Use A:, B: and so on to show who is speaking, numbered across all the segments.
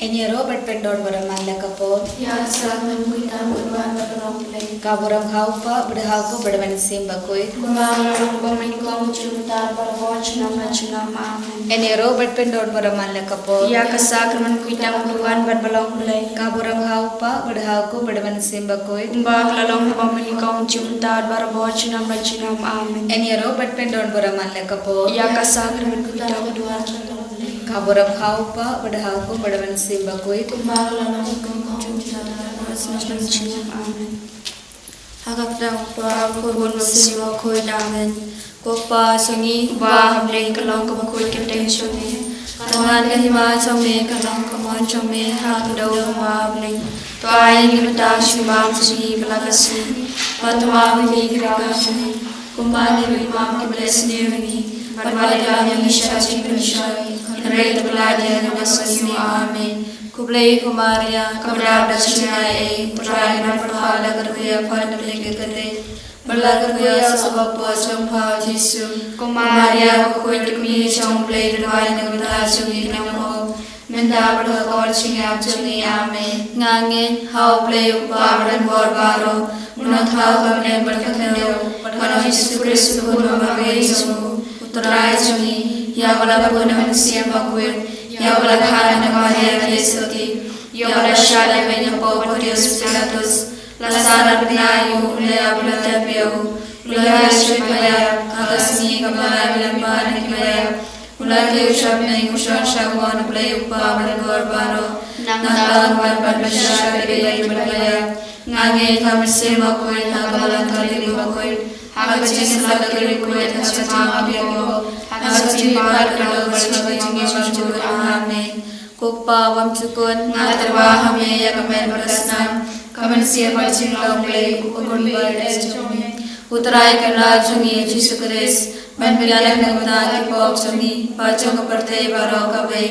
A: Enyero berpendor beramal kapor.
B: Ya salam kita berwan berong play.
A: Kaburam haupa berhauku bermanissim bakoi.
B: Kumalang pemikom cinta berwacna macam amin.
A: Enyero berpendor beramal kapor.
B: Ya kesakramen kita berwan berbalong play.
A: Kaburam haupa berhauku bermanissim bakoi.
B: Kumbak lalong pemikom cinta berwacna macam amin.
A: Enyero berpendor beramal kapor.
B: Ya kesakramen kita berwan
A: Kaburam haupa berhauku bermanissim bakoi.
B: Kumbak lalong pemikom cinta berwacna macam amin. Hagak daw pa kubun siwa koy damen ko pa sangi ba hamle kalong ko koy kiteng chome kawan ka hima chome kalong ko mon chome hak daw ma hamle to ay ni mata shuma sangi balagasi patwa mi gragasi kumani mi mam ke bless ni barwale ka mi shachi prishai re tabladia namasani amen Kublai kumaria kabra dachinai purai na phala garguya phan leke kate bala garguya sabab champha jisu kumaria ko kmi champlay dwai na bata chungi namo menda bada kor chinga chungi ame ngange how play uparan bor baro munatha kamne barkatyo pada jisu kristu guru mage jisu utrai chungi ya bala guna siam bakuir ya wala khana na mahaya kesoti ya wala shala benya popodius pilatus la sara binayu le abla tabiu la shmaya agasni kamara bilambana kimaya ula ke shabne ushan shagwan play upabal gorbaro nangdang ban bashara be balaya ngange thamse makoy hagalan tali makoy hagajin salakri koy thachama biyo hagajin par kalo barchawajin majur ahane kokpa wam chukun ngatarwa hame yakamen barasnam kamen sia barchin longle ukun berde chome utrai kana chungi jisu kres man bilanak nagta ki pok chungi pachong parte baro kabe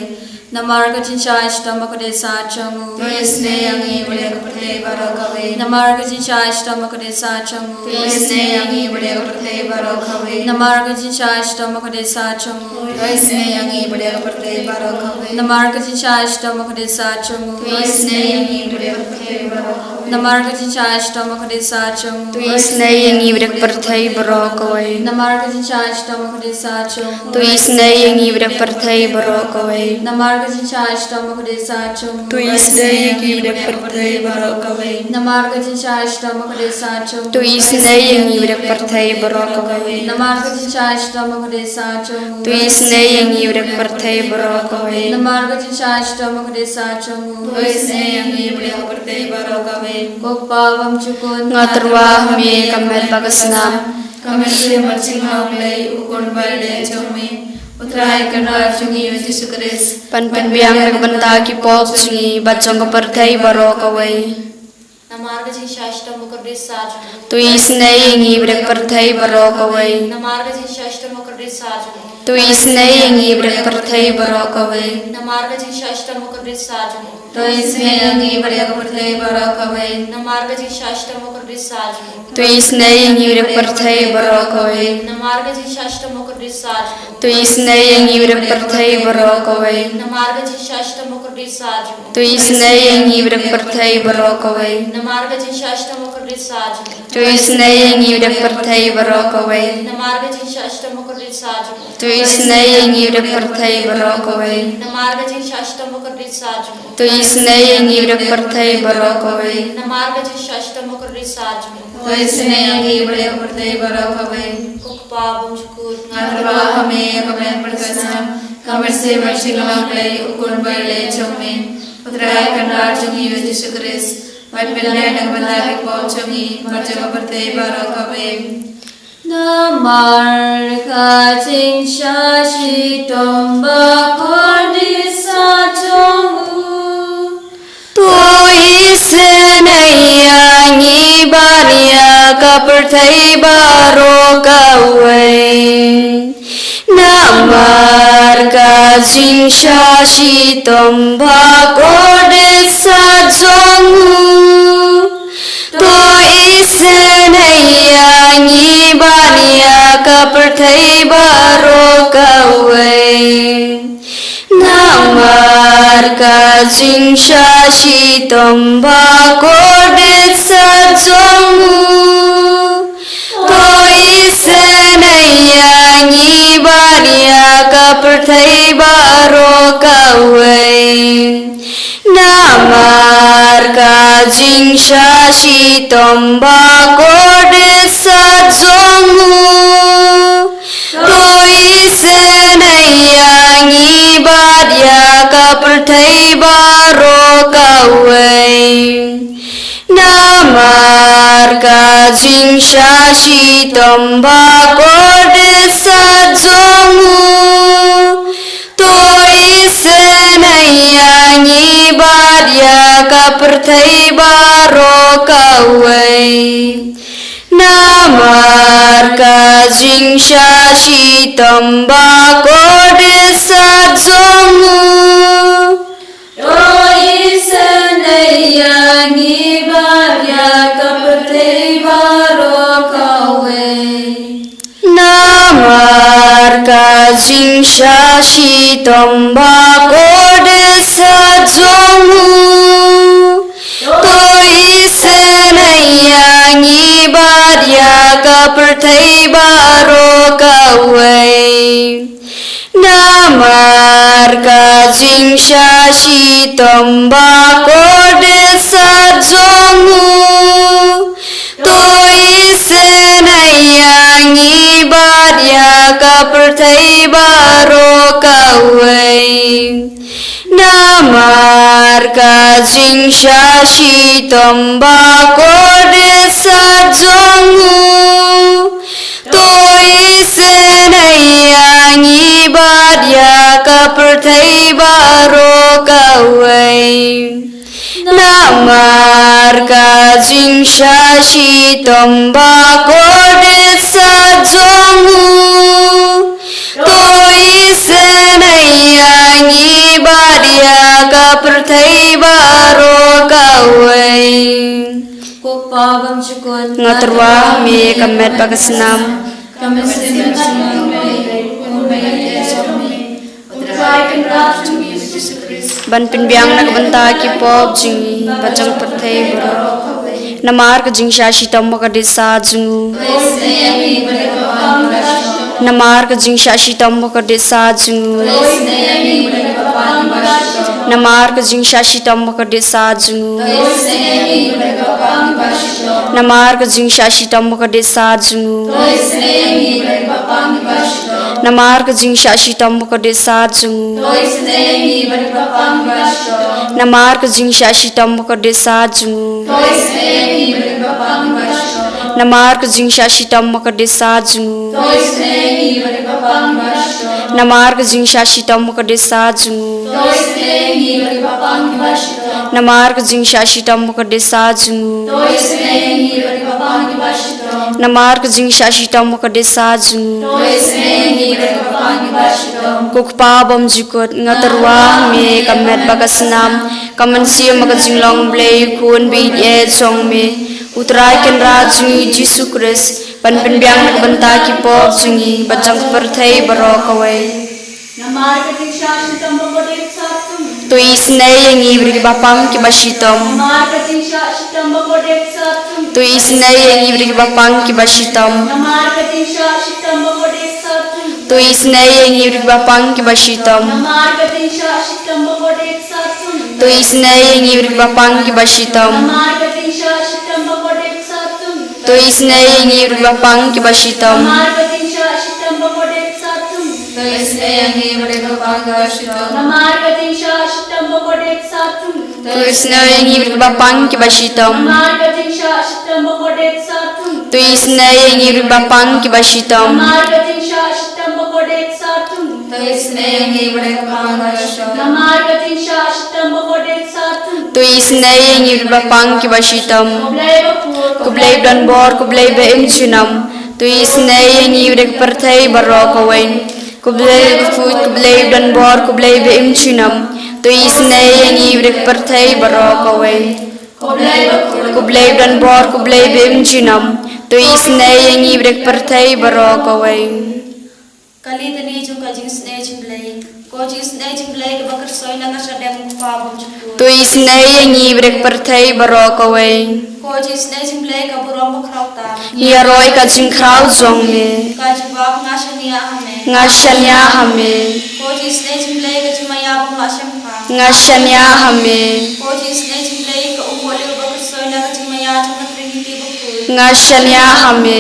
B: Namarga jincha ishtama kade sa changu to isne yangi bade kapte baro kabe Namarga jincha ishtama kade sa changu to isne yangi bade kapte baro kabe Namarga jincha ishtama kade sa changu to isne yangi bade kapte baro kabe Namarga jincha ishtama kade sa changu to isne yangi bade kapte baro kabe Namarga jincha ishtama kade sa changu to isne yangi bade kapte baro kabe Namarga jincha ishtama kade sa changu to isne yangi bade kapte baro kabe Namarga jincha ishtama kade sa changu
C: to isne yangi bade kapte baro kabe
B: Namarga jincha ishtama kade sa changu
C: to isne yangi bade kapte baro kabe
B: Namarga jincha ishtama kade sa changu
C: to isne yangi bade kapte baro kabe
B: Namarga jincha ishtama kade sa changu
A: to isne yangi bade kapte baro kabe
B: kokpa wam chukun
C: ngatarwa hame kamel bagasnam
A: kamen se marching longle ukun berde chome utrai kana chungi jisu kres
C: pan biang nagbanta ki pop chungi bachong ko parthai baro kabe
B: Namarga jincha ishtama kade sa changu
C: to isne yangi bade parthai baro kabe
B: Namarga jincha ishtama kade sa changu
C: to isne yangi bade parthai baro kabe
B: Namarga jincha ishtama kade sa changu
A: to isne yangi bade kapte baro kabe
B: Namarga jincha ishtama kade sa changu
C: to isne yangi bade parthai baro kabe
B: Namarga jincha ishtama kade sa changu
C: to isne yangi bade parthai baro kabe
B: Namarga jincha ishtama kade sa changu
C: to isne yangi bade parthai baro kabe
B: Namarga jincha ishtama kade sa changu
C: to isne yangi bade parthai baro kabe
B: Namarga jincha ishtama kade sa changu
C: to isne yangi bade parthai baro kabe
B: Namarga jincha ishtama kade sa changu
C: to isne yangi bade parthai baro kabe
B: Namarga jincha ishtama kade sa changu
A: to isne yangi bade kapte baro kabe
B: kokpa wam chukun
A: ngatarwa hame kamen barasnam kamen se marching longle ukun berde chome utrai kana chungi jisu kres man bilanak nagta ki pok chungi pachong kapte baro kabe
B: Namarga jincha ishtama kade sa changu
C: to isne yangi bariya kaparthai baro kabe namarga jincha ishtama kade sa changu to isne yangi bariya kaparthai baro kabe Namar kajing shashi tomba kodit sajongu Toi senayangi baria kapertai baro kawai Namar kajing shashi tomba kodit sajongu Toi senayangi baria kapertai baro kawai Namar kajing shashi tomba kodit sajongu Toi senayangi baria kapertai baro kawai Namar kajing shashi tomba kodit sajongu
A: Toi senayangi baria kapertai baro kawai
C: Namar kajing shashi tomba kodit sajongu Toi senayangi baria kapertai baro kawai Namar kajing shashi tomba kodit sajongu Toi senayangi baria kapertai baro kawai Namar kajing shashi tomba kodit sajongu Toi senayangi baria kapertai baro kawai Namar kajing shashi tomba kodit sajongu Toi senayangi baria kapertai baro kawai
B: Kupabam syukur
C: Ngaturwa mi kamet pagasnam
A: Kami sedang
C: Ban pinbiang nagbanta ki pop jingi bajang perthai baro Namar kajing shashi tomba kodit sajongu Namar kajing shashi tomba kodit sajongu Namar kajing shashi tomba kodit sajongu Namar kajing shashi tomba kodit sajongu Namar kajing shashi tomba kodit sajongu Namar kajing shashi tomba kodit sajongu Namar kajing shashi tomba kodit sajongu Namar kajing shashi tomba kodit sajongu Namar kajing shashi tomba kodit sajongu Namar kajing shashi tomba kodit sajongu Kukpabam jikot ngaturwa me kamet bagasnam kamansia magajing long blay kun bid e chong me utrai ken rajungi Jisu Kris pan penbiang nagbanta ki pop jungi bajang perthai baro kawai
A: Namar kajing shashi tomba kodit sajongu
C: Tu isnei yang ibri bapang ki bashitom
A: Namar kajing shashi tomba kodit sajongu
C: Tu isnei yang ibri bapang ki bashitom
A: Namar kajing shashi tomba kodit sajongu
C: Tu isnei yang ibri bapang ki bashitom
A: Namar kajing shashi tomba kodit sajongu
C: Tu isnei yang ibri bapang ki bashitom
A: Namar kajing shashi tomba kodit sajongu
C: Tu isnei yang ibri bapang ki bashitom
A: Namar kajing shashi tomba kodit sajongu Namar kajing shashi tomba kodit sajongu
C: Tu isnei yang ibri bapang ki bashitom
A: Namar kajing shashi tomba kodit sajongu
C: Tu isnei yang ibri bapang ki bashitom
A: Namar kajing shashi tomba kodit sajongu Namar kajing shashi tomba kodit sajongu
C: Tu isnei yang ibri bapang ki bashitom
A: Kublai bapur
C: Kublai dan bor kublai be imchinam Tu isnei yang ibri perthai baro kawain Kublai befut kublai dan bor kublai be imchinam Tu isnei yang ibri perthai baro kawain Kublai dan bor kublai be imchinam Tu isnei yang ibri perthai baro kawain
B: Kali tadi jung kajing sneh jumlai Ko jis ne jing blai ke bakar soi na kasar dem pa bom chuku.
C: Tu isne yangi brek perthei barok away.
B: Ko jis ne jing blai ke burong bakrau ta.
C: Ya roy ka jing krau zong me.
B: Ka jibab ngasania hame.
C: Ngashanya hame.
B: Ko jis ne jing blai ke jimaya bom la shempa.
C: Ngashanya hame.
B: Ko jis ne jing blai ke umole ke bakar soi na ke jimaya jumpa trinity bakul.
C: Ngashanya hame.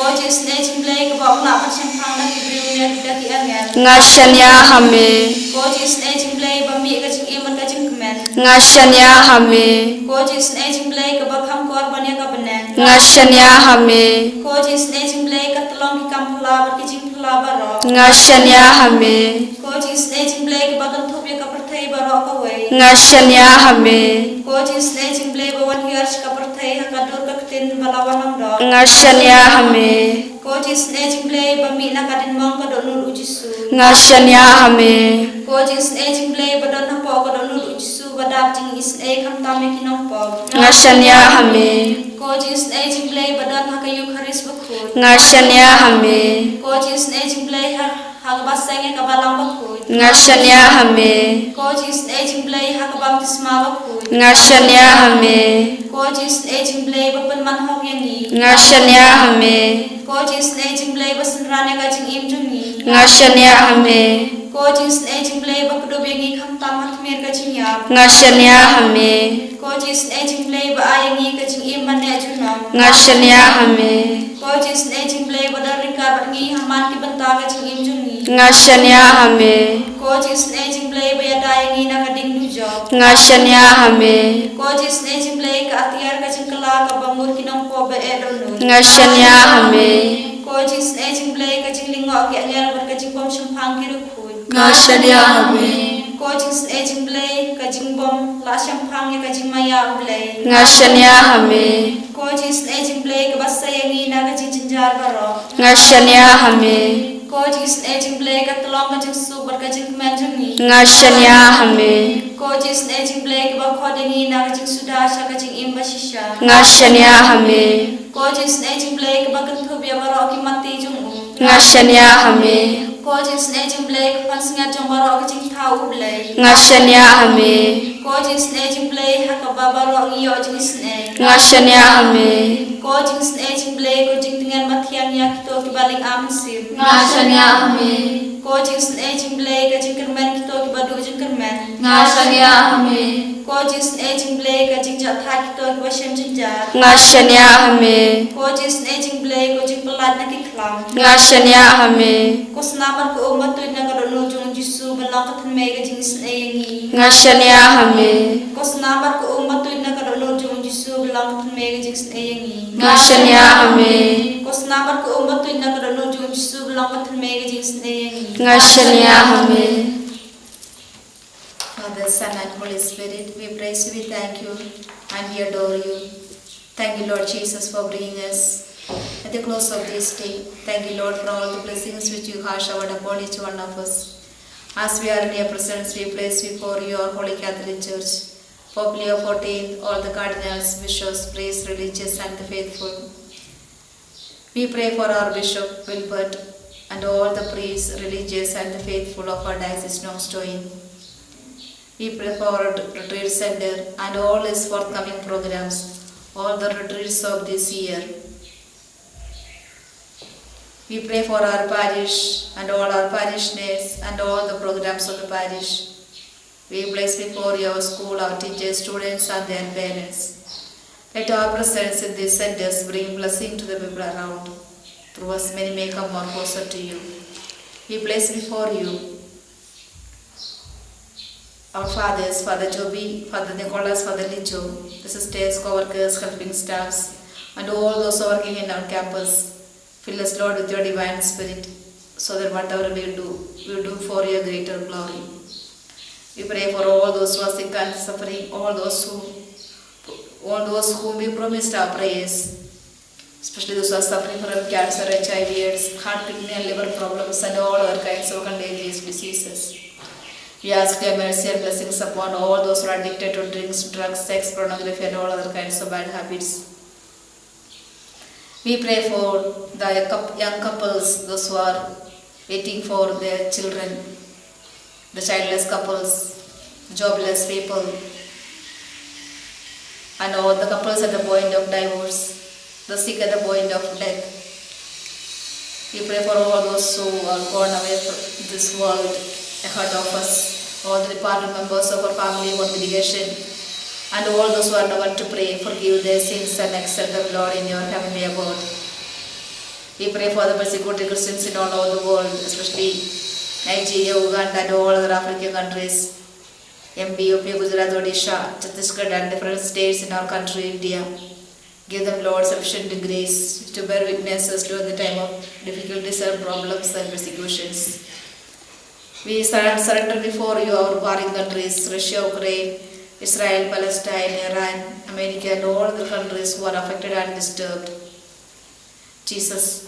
B: Ko jis ne jing blai ke bom la pat shempa na ki briunya daki angel.
C: Ngashanya hame.
B: Ko jis ne jing blai bami ke jing iman ke jing kemen.
C: Ngashanya hame.
B: Ko jis ne jing blai ke bakham korban ya ke benen.
C: Ngashanya hame.
B: Ko jis ne jing blai ke tolong ki kampula ber ki jing pula baro.
C: Ngashanya hame.
B: Ko jis ne jing blai ke bagan thup ya ke perthai baro ka wei.
C: Ngashanya hame.
B: Ko jis ne jing blai bawan hiars ka perthai ha ka dur ka tin balawan am do.
C: Ngashanya hame.
B: Ko jis ne jing blai bami na ka din mong ka do nur ujisu.
C: Ngashanya hame.
B: Ko jis ne jing blai badon ha po ka do nur ujisu badap jing is ne kham tam ki nong po.
C: Ngashanya hame.
B: Ko jis ne jing blai badon ha ka yu kharis bakhut.
C: Ngashanya hame.
B: Ko jis ne jing blai ha ka basang ka balang bakhut.
C: Ngashanya hame.
B: Ko jis ne jing blai ha ka baptisma bakhut.
C: Ngashanya hame.
B: Ko jis ne jing blai bapan man hok yani.
C: Ngashanya hame.
B: Ko jis ne jing blai basan rane ka jing im jungi.
C: Ngashanya hame.
B: Ko jis ne jing blai bakdo bengi kham tamat mer ka jing yap.
C: Ngashanya hame.
B: Ko jis ne jing blai ba ayangi ka jing im man ne junam.
C: Ngashanya hame.
B: Ko jis ne jing blai badar rika bangi haman ki banta ka jing im jungi.
C: Ngashanya hame.
B: Ko jis ne jing blai ba yada ayangi na ka ding du job.
C: Ngashanya hame.
B: Ko jis ne jing blai ka atiar ka jing kala ka bamur ki nong po ba edon nu.
C: Ngashanya hame.
B: Ko jis ne jing blai ka jing lingo ki anyal ber ka jing bom shumphang ki rukhut.
A: Ngashanya hame.
B: Ko jis ne jing blai ka jing bom la shumphang ya ka jing maya blai.
C: Ngashanya hame.
B: Ko jis ne jing blai ka basayangi na ka jing jinjar baro.
C: Ngashanya hame.
B: Ko jis ne jing blai ka tolong ka jing su ber ka jing kemen jungi.
C: Ngashanya hame.
B: Ko jis ne jing blai ka ba khodengi na ka jing sudasha ka jing im bashisha.
C: Ngashanya hame.
B: Ko jis ne jing blai ka ba kenthu bia baro ki mati jung.
C: Ngashanya hame.
B: Ko jis ne jing blai ka pan singat jong baro ka jing thau blai.
C: Ngashanya hame.
B: Ko jis ne jing blai ha ka ba baro ngiyo jing isne.
C: Ngashanya hame.
B: Ko jis ne jing blai ko jing dengan mathian ya kito ki baling amsir.
A: Ngashanya hame.
B: Ko jis ne jing blai ka jing kermen kito ki badu jing kermen.
A: Ngashanya hame.
B: Ko jis ne jing blai ka jing jatha kito ki bashem jinjar.
C: Ngashanya hame.
B: Ko jis ne jing blai ko jing pelat na ki klam.
C: Ngashanya hame.
B: Ko senapan ko umat tu na ka do jung jisu balang ka than me ka jing isne yangi.
C: Ngashanya hame.
B: Ko senapan ko umat tu na ka do jung jisu balang ka than me ka jing isne yangi.
C: Ngashanya hame.
B: Ko senapan ko umat tu na ka do jung jisu balang ka than me ka jing isne yangi.
C: Ngashanya hame.
A: Father, Son, and Holy Spirit, we praise you, we thank you, and we adore you. Thank you, Lord Jesus, for bringing us at the close of this day. Thank you, Lord, for all the blessings which you have showered upon each one of us. As we are in your presence, we place before you our Holy Catholic Church, Pope Leo XIV, all the cardinals, bishops, priests, religious, and the faithful. We pray for our Bishop Wilbert and all the priests, religious, and the faithful of our Diocese Nongstoin. We pray for our retreat center and all its forthcoming programs, all the retreats of this year. We pray for our parish and all our parishioners and all the programs of the parish. We bless before you our school, our teachers, students, and their parents. Let our presence in these centers bring blessing to the people around. Through us, many may come more closer to you. We place before you our fathers, Father Joby, Father Nicholas, Father Licho, the sisters, co-workers, helping staffs, and all those working in our campus. Fill us, Lord, with your divine spirit, so that whatever we do for your greater glory. We pray for all those who are sick and suffering, all those whom we promised our prayers, especially those who are suffering from cancer, HIV, AIDS, heart, kidney, and liver problems, and all other kinds of contagious diseases. We ask your mercy and blessings upon all those who are addicted to drinks, drugs, sex, pornography, and all other kinds of bad habits. We pray for the young couples, those who are waiting for their children. the childless couples, jobless people, and all the couples at the point of divorce, the sick at the point of death. We pray for all those who are gone away from this world ahead of us, all the departed members of our family congregation, and all those who are known to pray, forgive their sins and accept them, Lord, in your heavenly abode. We pray for the persecuted Christians in all over the world, especially Nigeria, Uganda, and all other African countries, MP, UP, Gujarat, Odisha, Chhattisgarh, and different states in our country, India. Give them, Lord, sufficient grace to bear witnesses during the time of difficulties and problems and persecutions. We surrender before you our warring countries, Russia, Ukraine, Israel, Palestine, Iran, America, and all other countries who are affected and disturbed. Jesus,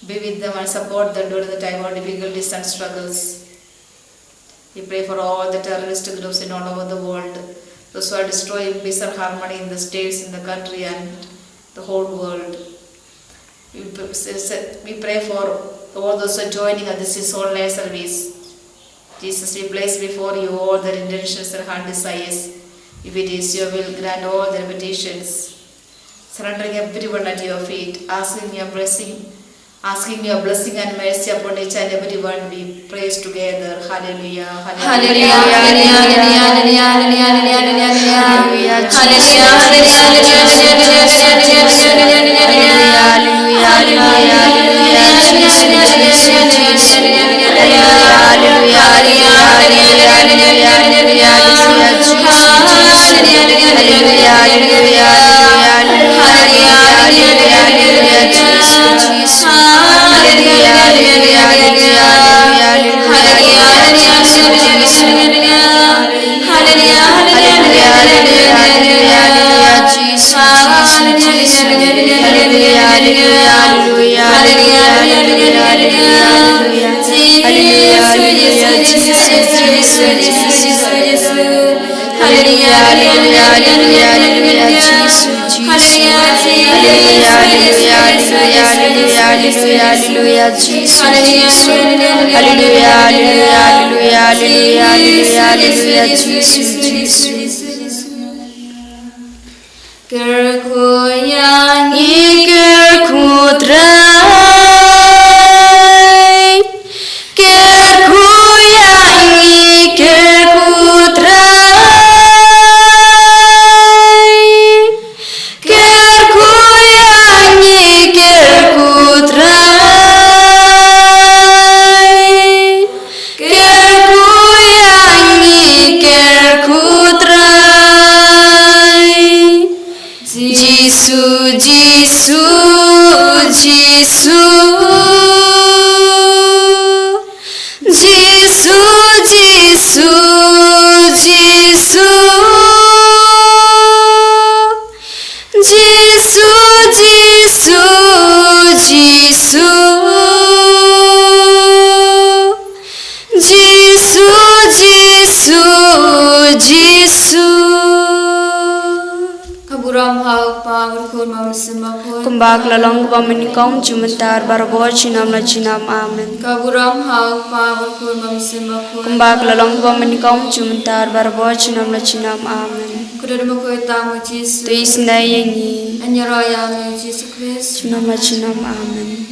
A: be with them and support them during the time of difficulties and struggles. We pray for all the terrorist groups in all over the world, those who are destroying peace and harmony in the states, in the country, and the whole world. We pray for all those who are joining us this online service. Jesus, we place before you all their intentions and heart desires. If it is your will, grant all their petitions. Surrendering everyone at your feet, asking your blessing and mercy upon each and everyone. We praise together. Hallelujah. Hallelujah.
C: Kumbak lalong paminikong jumentar barabot cinam la cinam amen. Kumbak lalong paminikong jumentar barabot cinam la cinam amen. Tuis na yengi cinam la cinam amen.